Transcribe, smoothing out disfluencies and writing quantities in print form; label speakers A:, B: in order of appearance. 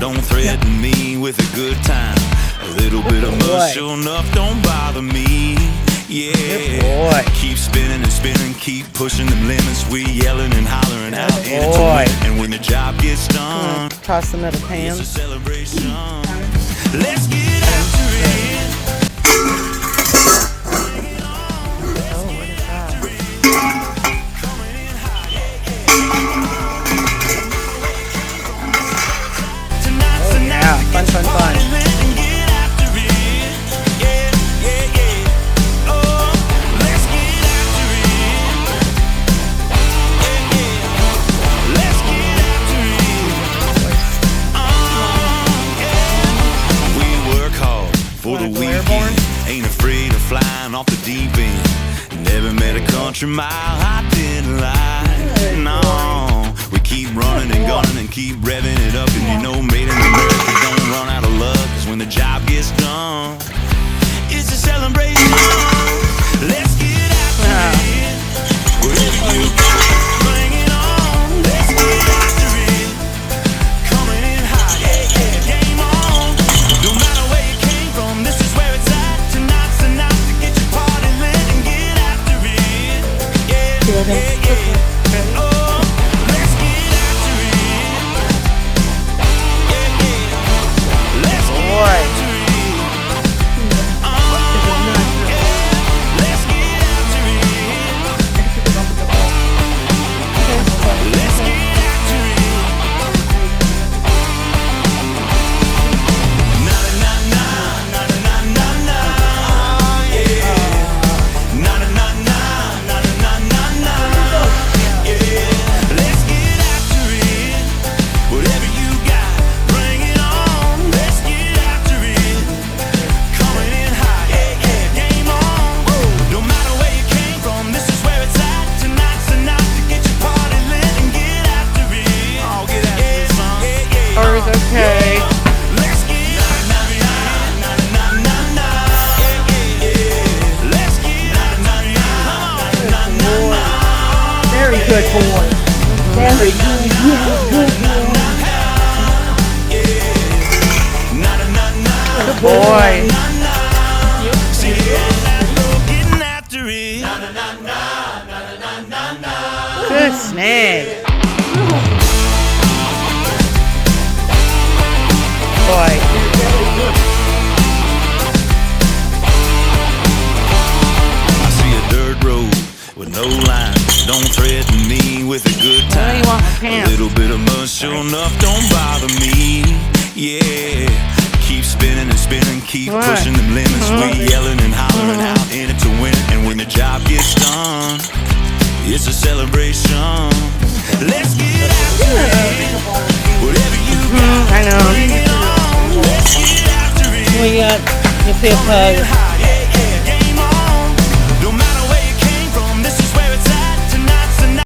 A: Don't threaten me with a good time. A little bit of mud, sure enough, don't bother me. Yeah, keep spinning and spinning, keep pushing them limits. We yelling and hollering out in it to win. And when the job gets done,
B: toss them at a pan.
A: It's a celebration. Let's get after it.
B: Fun, fun, fun.
A: We work hard for the weekend. Ain't afraid of flying off the deep end. Never met a country mile I didn't like. No. We keep running and gunning and keep revving it up. And you know, made in America don't run out of luck. Cause when the job gets done, it's a celebration. Let's get after it. Whatever you got, bring it on. Let's get after it. Coming in hot, yeah, yeah, game on. No matter where you came from, this is where it's at. Tonight's the night to get your party lit and get after it. Yeah, yeah, yeah.
B: Good boy. Very good. Good boy. Good snag. Boy.
A: I see a dirt road with no line. Don't threaten me with a good time. A little bit of mud, sure enough, don't bother me. Yeah, keep spinning and spinning, keep pushing them limits. We yelling and hollering out in it to win it. And when the job gets done, it's a celebration. Let's get after it. Whatever you got,
B: I know.
A: bring it on. Let's get after it.
B: We got the fifth hug.